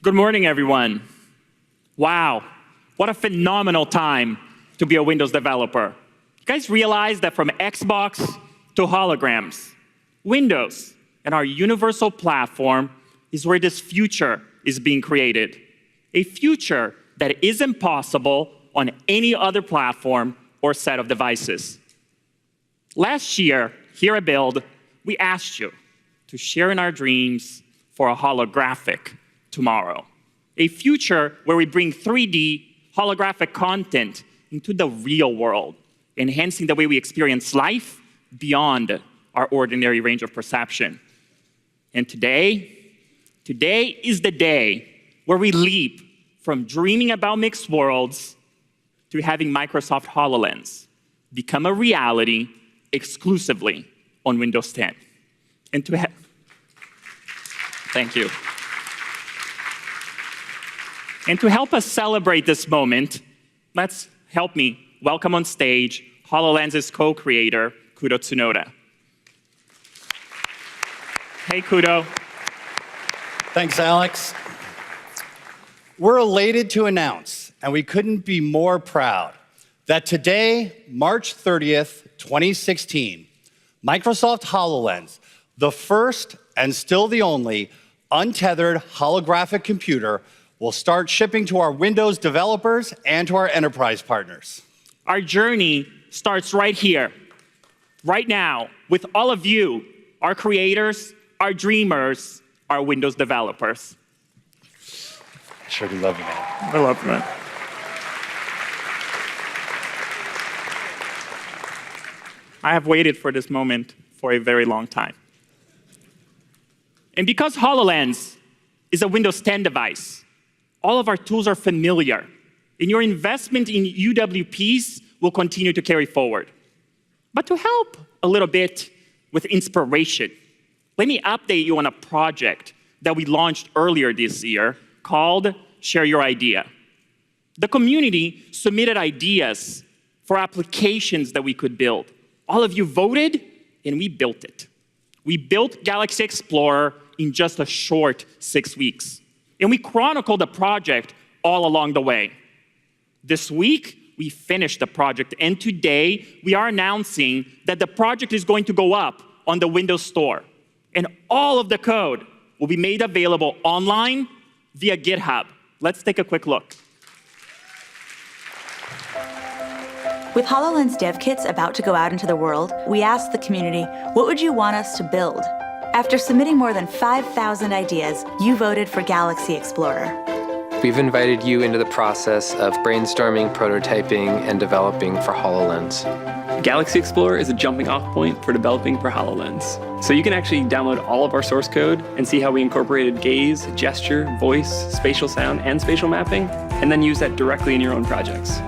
Good morning, everyone. Wow, what a phenomenal time to be a Windows developer. You guys realize that from Xbox to holograms, Windows and our universal platform is where this future is being created. A future that isn't possible on any other platform or set of devices. Last year, here at Build, we asked you to share in our dreams for a holographic tomorrow. A future where we bring 3D holographic content into the real world, enhancing the way we experience life beyond our ordinary range of perception. And today is the day where we leap from dreaming about mixed worlds to having Microsoft HoloLens become a reality exclusively on Windows 10. And to thank you. And to help us celebrate this moment, let's help me welcome on stage HoloLens' co-creator, Kudo Tsunoda. Hey, Kudo. Thanks, Alex. We're elated to announce, and we couldn't be more proud, that today, March 30th, 2016, Microsoft HoloLens, the first and still the only untethered holographic computer, will start shipping to our Windows developers and to our enterprise partners. Our journey starts right here, right now, with all of you, our creators, our dreamers, our Windows developers. I sure do love you, man. I love you, man. I have waited for this moment for a very long time. And because HoloLens is a Windows 10 device, all of our tools are familiar, and your investment in UWPs will continue to carry forward. But to help a little bit with inspiration, let me update you on a project that we launched earlier this year called Share Your Idea. The community submitted ideas for applications that we could build. All of you voted, and we built it. We built Galaxy Explorer in just a short 6 weeks. And we chronicled the project all along the way. This week, we finished the project, and today, we are announcing that the project is going to go up on the Windows Store. And all of the code will be made available online via GitHub. Let's take a quick look. With HoloLens dev kits about to go out into the world, we asked the community, what would you want us to build? After submitting more than 5,000 ideas, you voted for Galaxy Explorer. We've invited you into the process of brainstorming, prototyping, and developing for HoloLens. Galaxy Explorer is a jumping-off point for developing for HoloLens. So you can actually download all of our source code and see how we incorporated gaze, gesture, voice, spatial sound, and spatial mapping, and then use that directly in your own projects.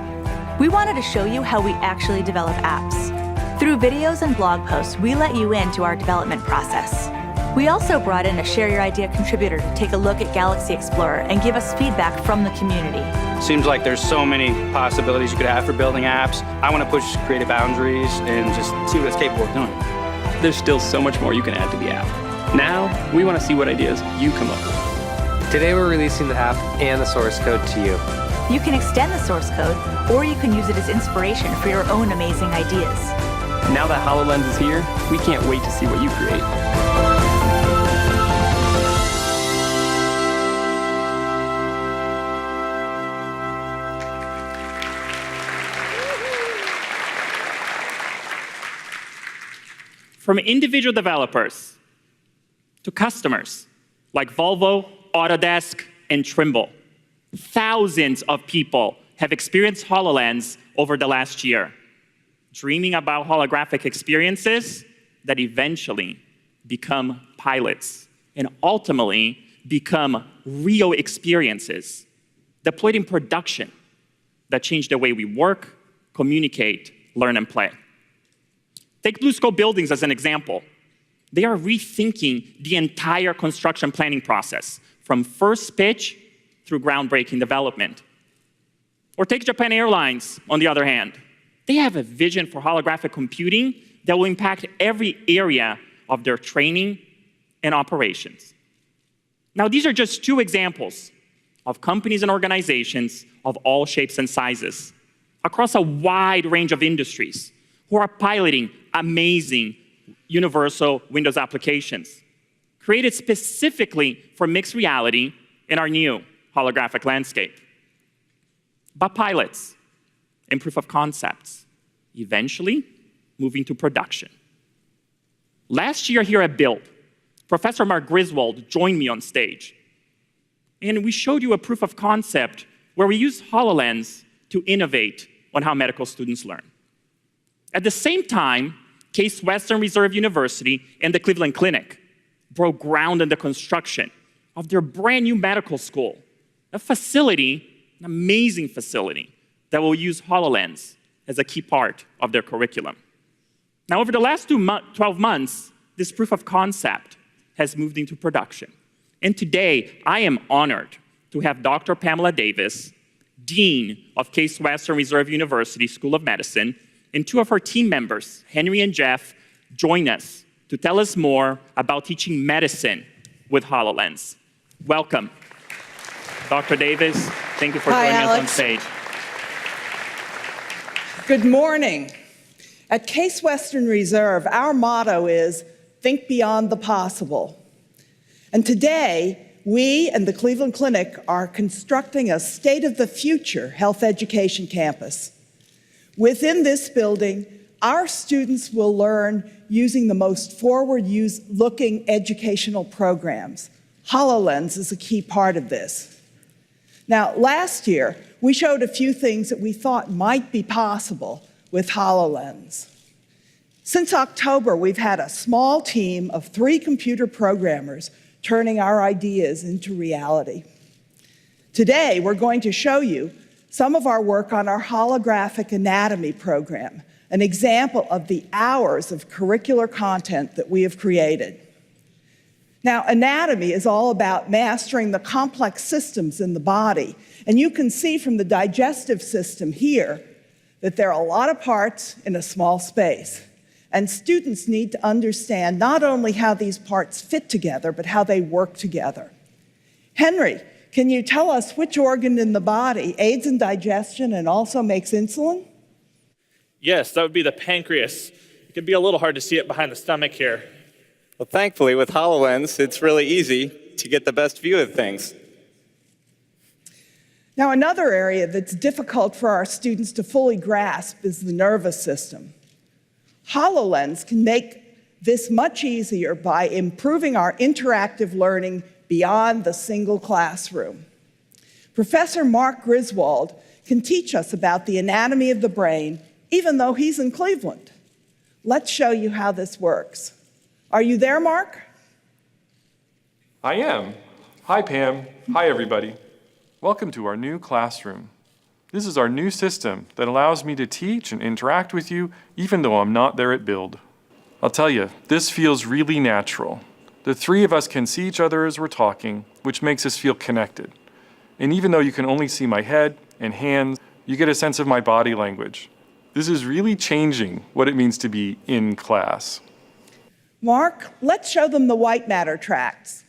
We wanted to show you how we actually develop apps. Through videos and blog posts, we let you into our development process. We also brought in a Share Your Idea contributor to take a look at Galaxy Explorer and give us feedback from the community. Seems like there's so many possibilities you could have for building apps. I want to push creative boundaries and just see what it's capable of doing. There's still so much more you can add to the app. Now, we want to see what ideas you come up with. Today we're releasing the app and the source code to you. You can extend the source code, or you can use it as inspiration for your own amazing ideas. Now that HoloLens is here, we can't wait to see what you create. From individual developers to customers like Volvo, Autodesk, and Trimble, thousands of people have experienced HoloLens over the last year, dreaming about holographic experiences that eventually become pilots and ultimately become real experiences deployed in production that change the way we work, communicate, learn, and play. Take Blue Scope Buildings as an example. They are rethinking the entire construction planning process from first pitch through groundbreaking development. Or take Japan Airlines, on the other hand. They have a vision for holographic computing that will impact every area of their training and operations. Now, these are just two examples of companies and organizations of all shapes and sizes across a wide range of industries who are piloting amazing universal Windows applications created specifically for mixed reality in our new holographic landscape. But pilots and proof of concepts, eventually moving to production. Last year here at Build, Professor Mark Griswold joined me on stage, and we showed you a proof of concept where we used HoloLens to innovate on how medical students learn. At the same time, Case Western Reserve University and the Cleveland Clinic broke ground in the construction of their brand new medical school, a facility, an amazing facility, that will use HoloLens as a key part of their curriculum. Now, over the last 12 months, this proof of concept has moved into production. And today, I am honored to have Dr. Pamela Davis, Dean of Case Western Reserve University School of Medicine, and two of her team members, Henry and Jeff, join us to tell us more about teaching medicine with HoloLens. Welcome. Dr. Davis, thank you for joining us on stage. Good morning. At Case Western Reserve, our motto is, think beyond the possible. And today, we and the Cleveland Clinic are constructing a state-of-the-future health education campus. Within this building, our students will learn using the most forward-looking educational programs. HoloLens is a key part of this. Now, last year, we showed a few things that we thought might be possible with HoloLens. Since October, we've had a small team of 3 computer programmers turning our ideas into reality. Today, we're going to show you some of our work on our holographic anatomy program, an example of the hours of curricular content that we have created. Now, anatomy is all about mastering the complex systems in the body, and you can see from the digestive system here that there are a lot of parts in a small space. And students need to understand not only how these parts fit together, but how they work together. Henry, can you tell us which organ in the body aids in digestion and also makes insulin? Yes, that would be the pancreas. It can be a little hard to see it behind the stomach here. Well, thankfully, with HoloLens, it's really easy to get the best view of things. Now, another area that's difficult for our students to fully grasp is the nervous system. HoloLens can make this much easier by improving our interactive learning beyond the single classroom. Professor Mark Griswold can teach us about the anatomy of the brain, even though he's in Cleveland. Let's show you how this works. Are you there, Mark? I am. Hi, Pam. Hi, everybody. Welcome to our new classroom. This is our new system that allows me to teach and interact with you even though I'm not there at Build. I'll tell you, this feels really natural. The 3 of us can see each other as we're talking, which makes us feel connected. And even though you can only see my head and hands, you get a sense of my body language. This is really changing what it means to be in class. Mark, let's show them the white matter tracts.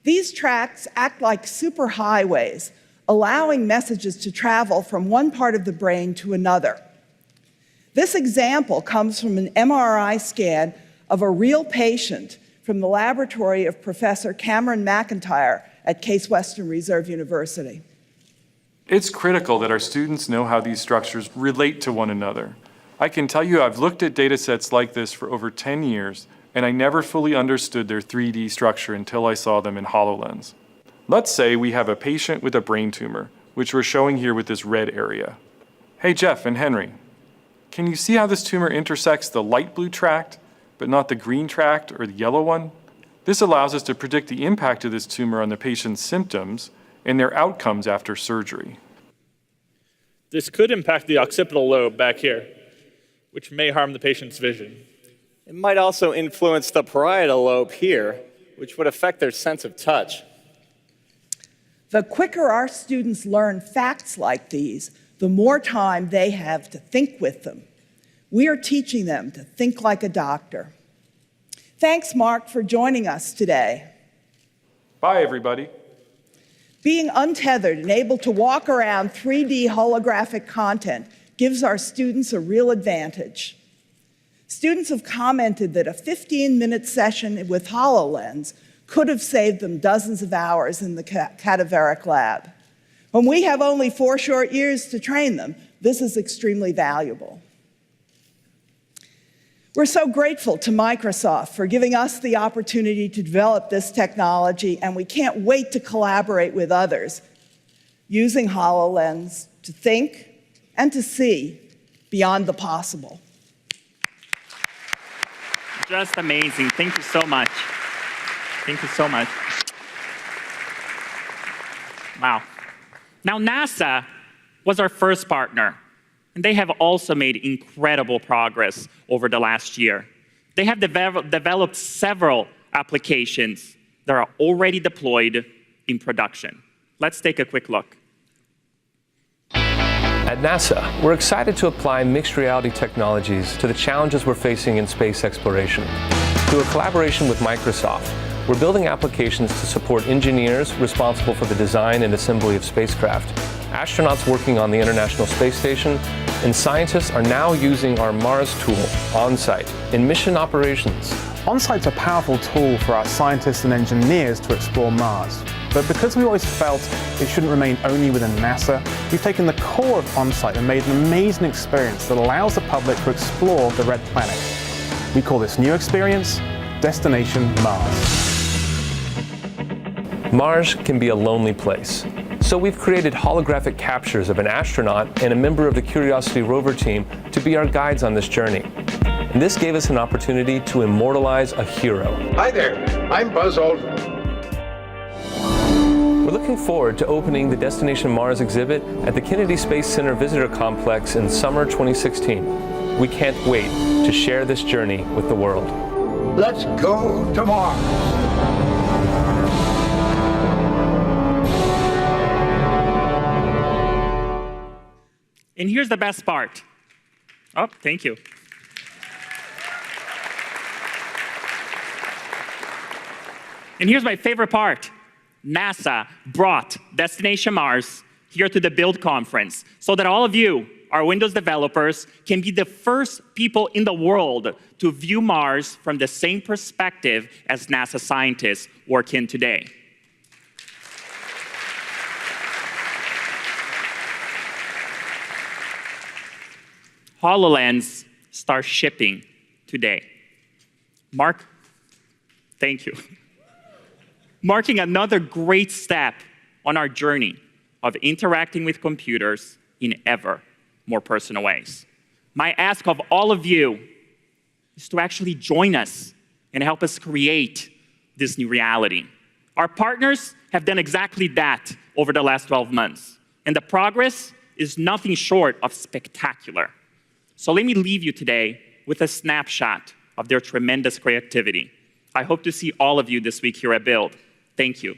These tracts act like superhighways, allowing messages to travel from one part of the brain to another. This example comes from an MRI scan of a real patient from the laboratory of Professor Cameron McIntyre at Case Western Reserve University. It's critical that our students know how these structures relate to one another. I can tell you I've looked at data sets like this for over 10 years, and I never fully understood their 3D structure until I saw them in HoloLens. Let's say we have a patient with a brain tumor, which we're showing here with this red area. Hey, Jeff and Henry, can you see how this tumor intersects the light blue tract, but not the green tract or the yellow one? This allows us to predict the impact of this tumor on the patient's symptoms and their outcomes after surgery. This could impact the occipital lobe back here, which may harm the patient's vision. It might also influence the parietal lobe here, which would affect their sense of touch. The quicker our students learn facts like these, the more time they have to think with them. We are teaching them to think like a doctor. Thanks, Mark, for joining us today. Bye, everybody. Being untethered and able to walk around 3D holographic content gives our students a real advantage. Students have commented that a 15-minute session with HoloLens could have saved them dozens of hours in the cadaveric lab. When we have only 4 short years to train them, this is extremely valuable. We're so grateful to Microsoft for giving us the opportunity to develop this technology, and we can't wait to collaborate with others using HoloLens to think and to see beyond the possible. Just amazing. Thank you so much. Thank you so much. Wow. Now, NASA was our first partner, and they have also made incredible progress over the last year. They have developed several applications that are already deployed in production. Let's take a quick look. At NASA, we're excited to apply mixed reality technologies to the challenges we're facing in space exploration. Through a collaboration with Microsoft, we're building applications to support engineers responsible for the design and assembly of spacecraft, astronauts working on the International Space Station, and scientists are now using our Mars tool on-site in mission operations. On-site's a powerful tool for our scientists and engineers to explore Mars. But because we always felt it shouldn't remain only within NASA, we've taken the core of on-site and made an amazing experience that allows the public to explore the red planet. We call this new experience Destination Mars. Mars can be a lonely place. So we've created holographic captures of an astronaut and a member of the Curiosity rover team to be our guides on this journey. And this gave us an opportunity to immortalize a hero. Hi there, I'm Buzz Aldrin. We're looking forward to opening the Destination Mars exhibit at the Kennedy Space Center Visitor Complex in summer 2016. We can't wait to share this journey with the world. Let's go to Mars. And here's the best part. Oh, thank you. And here's my favorite part. NASA brought Destination Mars here to the Build conference so that all of you, our Windows developers, can be the first people in the world to view Mars from the same perspective as NASA scientists work in today. HoloLens starts shipping today. Thank you. Marking another great step on our journey of interacting with computers in ever more personal ways. My ask of all of you is to actually join us and help us create this new reality. Our partners have done exactly that over the last 12 months, and the progress is nothing short of spectacular. So let me leave you today with a snapshot of their tremendous creativity. I hope to see all of you this week here at Build. Thank you.